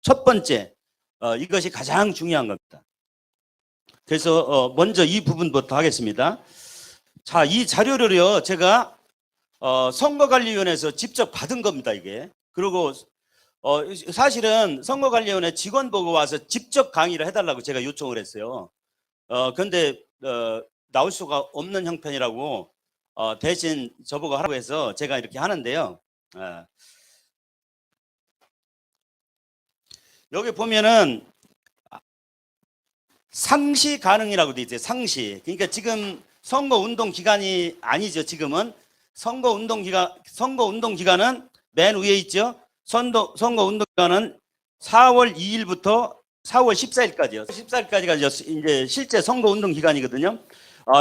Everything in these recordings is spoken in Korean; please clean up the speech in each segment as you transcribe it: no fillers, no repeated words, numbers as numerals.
첫 번째, 이것이 가장 중요한 겁니다. 그래서 먼저 이 부분부터 하겠습니다. 자, 이 자료를요, 제가 선거관리위원회에서 직접 받은 겁니다, 이게. 그리고 사실은 선거관리위원회 직원 보고 와서 직접 강의를 해달라고 제가 요청을 했어요. 그런데 나올 수가 없는 형편이라고 대신 저보고 하라고 해서 제가 이렇게 하는데요. 여기 보면은 상시 가능이라고 되어 있어요. 상시. 그러니까 지금 선거운동 기간이 아니죠. 지금은 선거운동 기간은 맨 위에 있죠. 선거운동 기간은 4월 2일부터 4월 14일까지요. 14일까지가 이제 실제 선거운동 기간이거든요.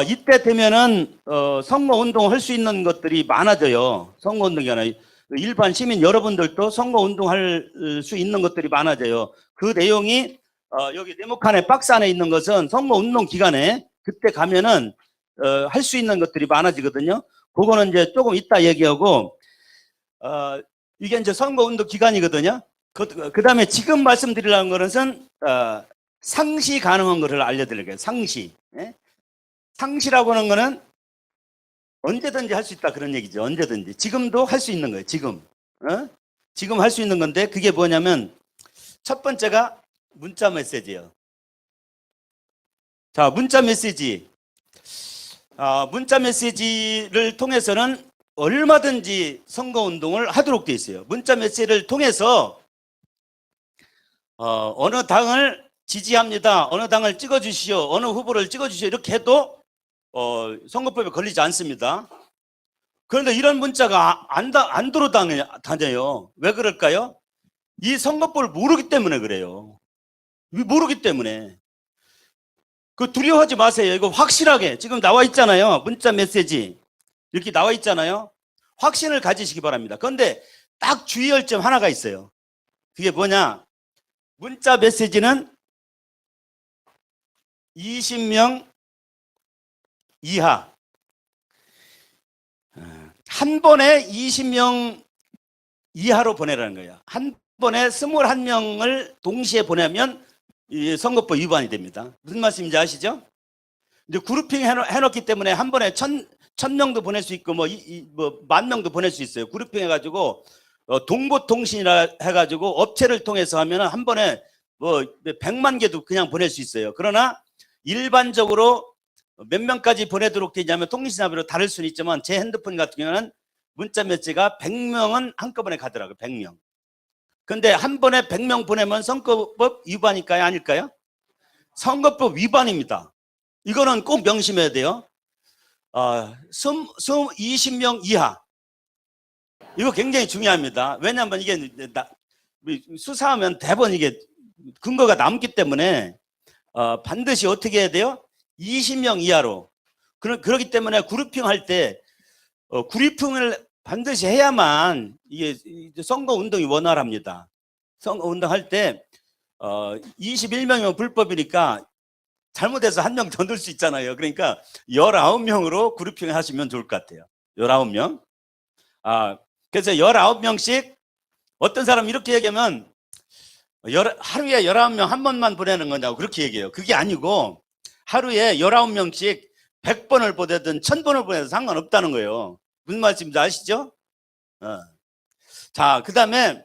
이때 되면은 선거운동 할 수 있는 것들이 많아져요. 선거운동 기간에 일반 시민 여러분들도 선거운동 할 수 있는 것들이 많아져요. 그 내용이 여기 네모칸에 박스 안에 있는 것은 선거운동 기간에 그때 가면은 할 수 있는 것들이 많아지거든요. 그거는 이제 조금 이따 얘기하고 이게 이제 선거운동 기간이거든요. 그 다음에 지금 말씀드리려는 것은 상시 가능한 것을 알려드릴게요. 상시. 예? 상시라고 하는 거는 언제든지 할 수 있다 그런 얘기죠. 언제든지. 지금도 할 수 있는 거예요. 지금. 지금 할 수 있는 건데 그게 뭐냐면 첫 번째가 문자 메시지예요. 자, 문자 메시지. 문자 메시지를 통해서는 얼마든지 선거운동을 하도록 되어 있어요. 문자 메시지를 통해서 어느 당을 지지합니다. 어느 당을 찍어주시오. 어느 후보를 찍어주시오. 이렇게 해도 선거법에 걸리지 않습니다. 그런데 이런 문자가 안 들어다녀요. 왜 그럴까요? 이 선거법을 모르기 때문에 그래요. 모르기 때문에. 그 두려워하지 마세요. 이거 확실하게 지금 나와 있잖아요. 문자 메시지 이렇게 나와 있잖아요. 확신을 가지시기 바랍니다. 그런데 딱 주의할 점 하나가 있어요. 그게 뭐냐? 문자 메시지는 20명 이하. 한 번에 20명 이하로 보내라는 거예요. 한 번에 21명을 동시에 보내면 선거법 위반이 됩니다. 무슨 말씀인지 아시죠? 이제 그룹핑 해놓기 때문에 한 번에 1000명도 보낼 수 있고 뭐 10,000명도 보낼 수 있어요. 그룹핑 해가지고 동보통신이라 해가지고 업체를 통해서 하면 한 번에 뭐 100만 개도 그냥 보낼 수 있어요. 그러나 일반적으로 몇 명까지 보내도록 되냐면 통신사별로 다를 수는 있지만 제 핸드폰 같은 경우는 문자 메시지가 100명은 한꺼번에 가더라고요. 100명. 근데 한 번에 100명 보내면 선거법 위반일까요? 아닐까요? 선거법 위반입니다. 이거는 꼭 명심해야 돼요. 20명 이하. 이거 굉장히 중요합니다. 왜냐하면 이게 수사하면 대부분 이게 근거가 남기 때문에 반드시 어떻게 해야 돼요? 20명 이하로. 그렇기 때문에 그룹핑 할 때 그룹핑을 반드시 해야만 이게 선거 운동이 원활합니다. 선거 운동 할 때 21명이면 불법이니까 잘못해서 한 명 더 넣을 수 있잖아요. 그러니까 19명으로 그룹핑 하시면 좋을 것 같아요. 19명. 그래서 19명씩 어떤 사람 이렇게 얘기하면 하루에 19명 한 번만 보내는 거냐고 그렇게 얘기해요. 그게 아니고 하루에 19명씩 100번을 보내든 1000번을 보내든 상관없다는 거예요. 무슨 말씀인지 아시죠? 자, 그 다음에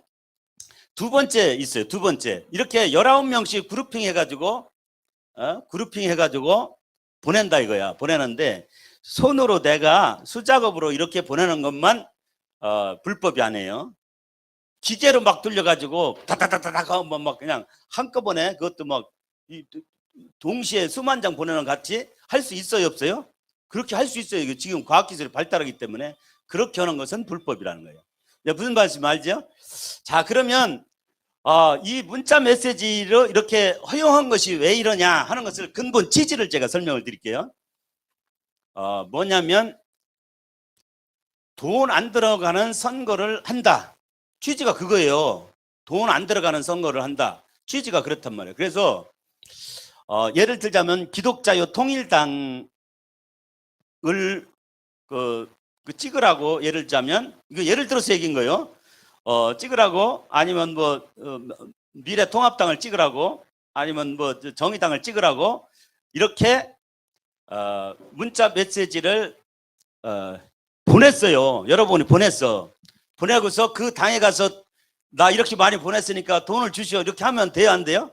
두 번째 있어요. 두 번째. 이렇게 19명씩 그룹핑 해가지고 보낸다 이거야. 보내는데 손으로 내가 수작업으로 이렇게 보내는 것만 불법이 아니에요. 기계로 막 돌려가지고 다다다다닥 막 그냥 한꺼번에 그것도 막 동시에 수만 장 보내는 같이 할 수 있어요, 없어요? 그렇게 할 수 있어요. 지금 과학기술이 발달하기 때문에 그렇게 하는 것은 불법이라는 거예요. 무슨 말씀 알죠? 자, 그러면 이 문자 메시지로 이렇게 허용한 것이 왜 이러냐 하는 것을 근본 취지를 제가 설명을 드릴게요. 뭐냐면 돈 안 들어가는 선거를 한다. 취지가 그거예요. 돈 안 들어가는 선거를 한다. 취지가 그렇단 말이에요. 그래서 예를 들자면 기독자유 통일당을 찍으라고 예를 들자면 이거 예를 들어서 얘기인 거예요. 찍으라고 아니면 미래통합당을 찍으라고 아니면 뭐 정의당을 찍으라고 이렇게 문자 메시지를 보냈어요. 여러분이 보냈어. 보내고서 그 당에 가서 나 이렇게 많이 보냈으니까 돈을 주시오 이렇게 하면 돼요, 안 돼요?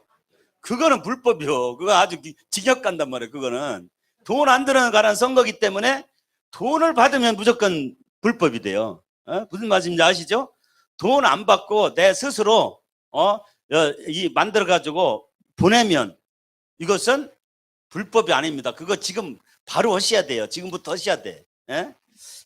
그거는 불법이요. 그거 아주 징역 간단 말이에요. 그거는 돈 안 들어가는 선거기 때문에 돈을 받으면 무조건 불법이 돼요. 무슨 말씀인지 아시죠? 돈 안 받고 내 스스로 이 만들어 가지고 보내면 이것은 불법이 아닙니다. 그거 지금 바로 하셔야 돼요. 지금부터 하셔야 돼. 예?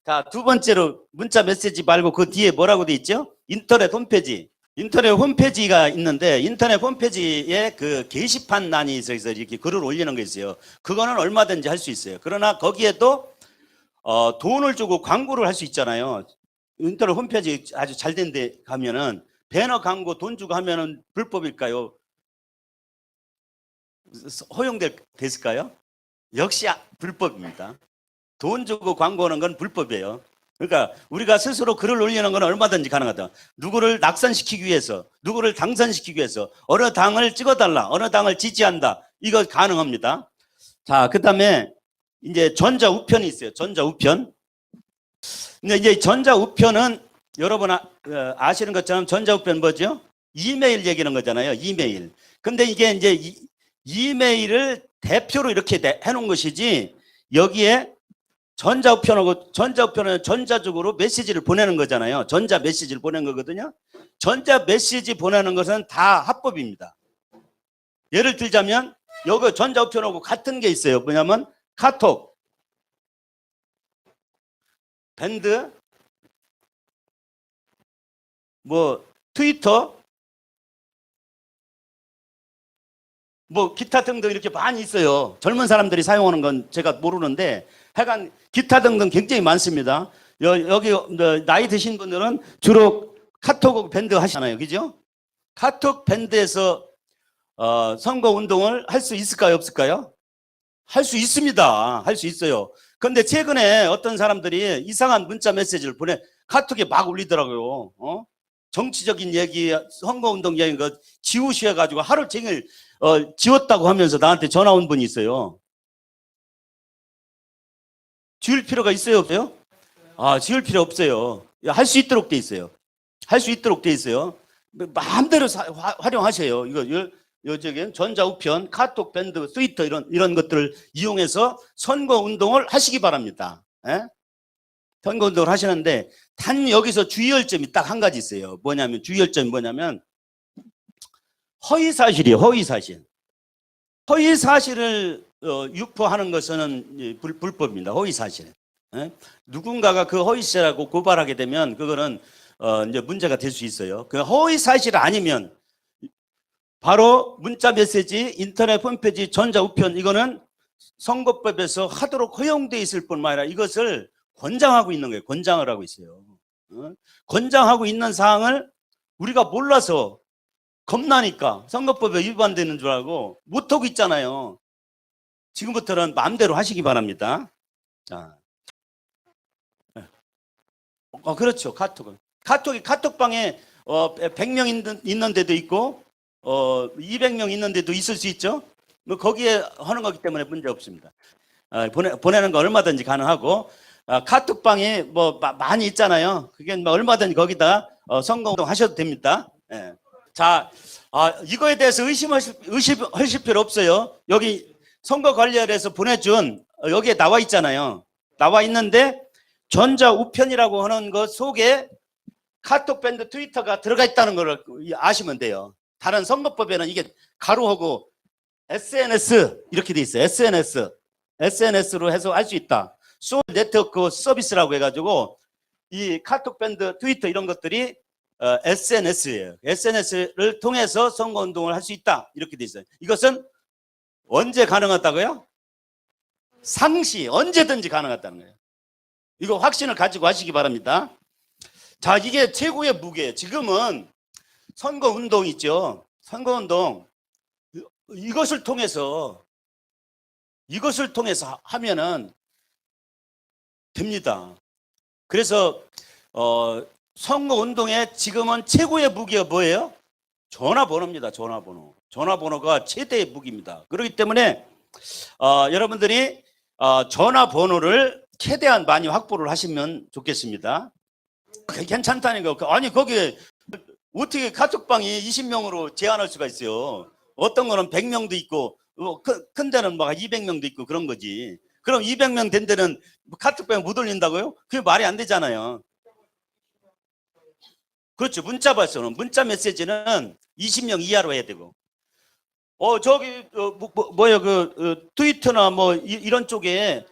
자, 두 번째로 문자 메시지 말고 그 뒤에 뭐라고 돼 있죠? 인터넷 홈페이지. 인터넷 홈페이지가 있는데 인터넷 홈페이지에 그 게시판란이 있어서 이렇게 글을 올리는 게 있어요. 그거는 얼마든지 할 수 있어요. 그러나 거기에도 돈을 주고 광고를 할 수 있잖아요. 인터넷 홈페이지 아주 잘 된 데 가면은 배너 광고 돈 주고 하면은 불법일까요? 됐을까요? 역시 불법입니다. 돈 주고 광고하는 건 불법이에요. 그러니까 우리가 스스로 글을 올리는 건 얼마든지 가능하다. 누구를 낙선시키기 위해서, 누구를 당선시키기 위해서 어느 당을 찍어달라, 어느 당을 지지한다. 이거 가능합니다. 자, 그 다음에 이제 전자우편이 있어요. 전자우편. 근데 이제 전자우편은 여러분 아시는 것처럼 전자우편 뭐죠? 이메일 얘기하는 거잖아요. 이메일. 근데 이게 이제 이메일을 대표로 이렇게 해놓은 것이지 여기에 전자우편은 전자적으로 메시지를 보내는 거잖아요. 전자 메시지를 보내는 거거든요. 전자 메시지 보내는 것은 다 합법입니다. 예를 들자면 여기 전자우편하고 같은 게 있어요. 뭐냐면 카톡, 밴드, 뭐 트위터, 뭐 기타 등등 이렇게 많이 있어요. 젊은 사람들이 사용하는 건 제가 모르는데 하여간 기타 등등 굉장히 많습니다. 여기 나이 드신 분들은 주로 카톡 밴드 하시잖아요. 그죠? 카톡 밴드에서 선거 운동을 할 수 있을까요? 없을까요? 할 수 있습니다. 할 수 있어요. 그런데 최근에 어떤 사람들이 이상한 문자 메시지를 카톡에 막 올리더라고요. 정치적인 얘기, 선거운동 얘기 거 지우셔가지고 하루 종일 지웠다고 하면서 나한테 전화 온 분이 있어요. 지울 필요가 있어요, 없어요? 지울 필요 없어요. 할 수 있도록 돼 있어요. 할 수 있도록 돼 있어요. 마음대로 활용하세요. 저기 전자우편, 카톡, 밴드, 트위터 이런 것들을 이용해서 선거운동을 하시기 바랍니다. 예? 선거운동을 하시는데 단 여기서 주의할 점이 딱 한 가지 있어요. 주의할 점이 뭐냐면 허위사실이에요. 허위사실. 허위사실을 유포하는 것은 불법입니다. 허위사실. 예? 누군가가 그 허위사실하고 고발하게 되면 그거는 이제 문제가 될 수 있어요. 그 허위사실 아니면 바로 문자 메시지, 인터넷 홈페이지, 전자우편 이거는 선거법에서 하도록 허용되어 있을 뿐만 아니라 이것을 권장하고 있는 거예요. 권장을 하고 있어요. 권장하고 있는 사항을 우리가 몰라서 겁나니까 선거법에 위반되는 줄 알고 못하고 있잖아요. 지금부터는 마음대로 하시기 바랍니다. 자, 그렇죠. 카톡방에 100명 있는 데도 있고 200명 있는 데도 있을 수 있죠. 뭐 거기에 하는 거기 때문에 문제 없습니다. 보내는 거 얼마든지 가능하고 카톡방에 뭐 많이 있잖아요. 그게 뭐 얼마든지 거기다 선거운동 하셔도 됩니다. 예. 자, 이거에 대해서 의심하실 필요 없어요. 여기 선거관리위원회에서 보내준 여기에 나와 있잖아요. 나와 있는데 전자우편이라고 하는 것 속에 카톡, 밴드, 트위터가 들어가 있다는 걸 아시면 돼요. 다른 선거법에는 이게 가로하고 SNS 이렇게 돼 있어요. SNS로 해서 할 수 있다. 소셜 네트워크 서비스라고 해가지고 이 카톡, 밴드, 트위터 이런 것들이 SNS예요. SNS를 통해서 선거운동을 할 수 있다. 이렇게 돼 있어요. 이것은 언제 가능하다고요? 상시 언제든지 가능하다는 거예요. 이거 확신을 가지고 하시기 바랍니다. 자, 이게 최고의 무게예요. 지금은 선거운동 있죠. 선거운동 이것을 통해서 하면은 됩니다. 그래서 선거운동에 지금은 최고의 무기가 뭐예요? 전화번호입니다. 전화번호. 전화번호가 최대의 무기입니다. 그렇기 때문에 여러분들이 전화번호를 최대한 많이 확보를 하시면 좋겠습니다. 그게 괜찮다니까. 아니 거기에 어떻게 카톡방이 20명으로 제한할 수가 있어요. 어떤 거는 100명도 있고 큰 데는 막 200명도 있고 그런 거지. 그럼 200명 된 데는 카톡방 못 올린다고요? 그게 말이 안 되잖아요. 그렇죠. 문자 발송은 문자 메시지는 20명 이하로 해야 되고. 저기 뭐야 그 트위터나 뭐 이런 쪽에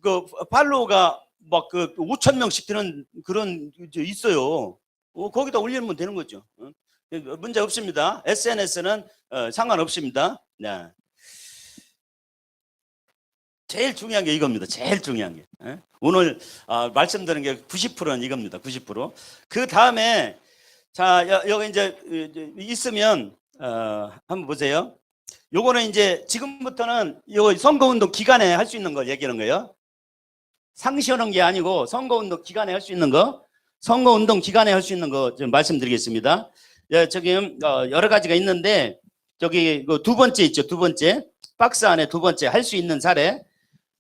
그 팔로우가 막 그 5천 명씩 되는 그런 있어요. 거기다 올리면 되는 거죠. 문제 없습니다. SNS는 상관없습니다. 네. 제일 중요한 게 이겁니다. 제일 중요한 게 오늘 말씀드리는 게 90%는 이겁니다. 90%. 그 다음에 자 여기 이제 있으면 한번 보세요. 요거는 이제 지금부터는 요 선거운동 기간에 할 수 있는 걸 얘기하는 거예요. 상시하는 게 아니고 선거운동 기간에 할 수 있는 거, 선거운동 기간에 할 수 있는 거 좀 말씀드리겠습니다. 저기 여러 가지가 있는데 저기 두 번째 있죠. 두 번째 박스 안에 두 번째 할 수 있는 사례.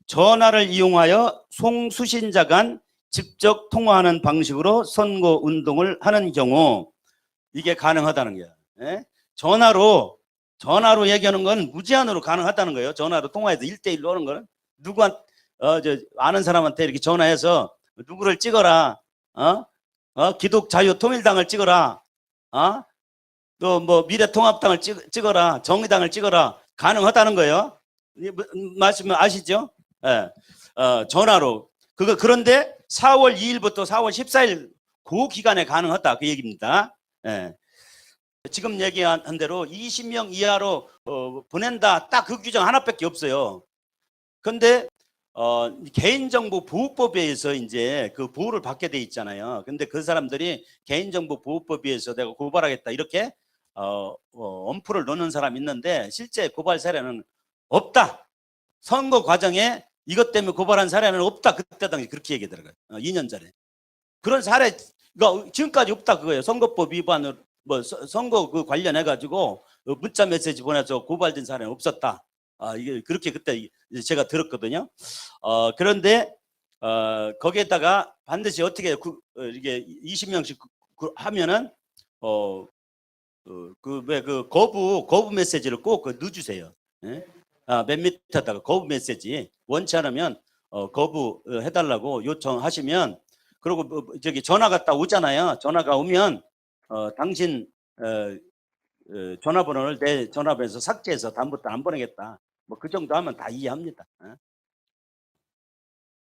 전화를 이용하여 송수신자 간 직접 통화하는 방식으로 선거운동을 하는 경우 이게 가능하다는 거예요. 예? 전화로 얘기하는 건 무제한으로 가능하다는 거예요. 전화로 통화해서 1대1로 하는 거는 아는 사람한테 이렇게 전화해서 누구를 찍어라, 기독자유통일당을 찍어라, 또 뭐 미래통합당을 찍어라, 정의당을 찍어라 가능하다는 거예요. 말씀 아시죠? 예. 전화로 그런데 4월 2일부터 4월 14일 그 기간에 가능하다 그 얘기입니다. 예. 지금 얘기한 대로 20명 이하로 보낸다 딱 그 규정 하나밖에 없어요. 근데 개인정보 보호법에 의해서 이제 그 보호를 받게 돼 있잖아요. 근데 그 사람들이 개인정보 보호법에 의해서 내가 고발하겠다 이렇게 엄포를 넣는 사람이 있는데 실제 고발 사례는 없다. 선거 과정에 이것 때문에 고발한 사례는 없다. 그때 당시 그렇게 얘기하더라고요. 2년 전에. 그런 사례가 지금까지 없다 그거예요. 선거법 위반으로 뭐 선거 그 관련해 가지고 문자 메시지 보내서 고발된 사례는 없었다. 이게 그렇게 그때 제가 들었거든요. 그런데 거기에다가 반드시 어떻게 이게 20명씩 하면은 그 거부 메시지를 꼭 넣어주세요. 예? 맨 밑에다가 거부 메시지 원치 않으면 거부 해달라고 요청하시면 그리고 저기 전화가 딱 오잖아요. 전화가 오면 당신 전화번호를 내 전화번호에서 삭제해서 다음부터 안 보내겠다. 뭐 그 정도 하면 다 이해합니다.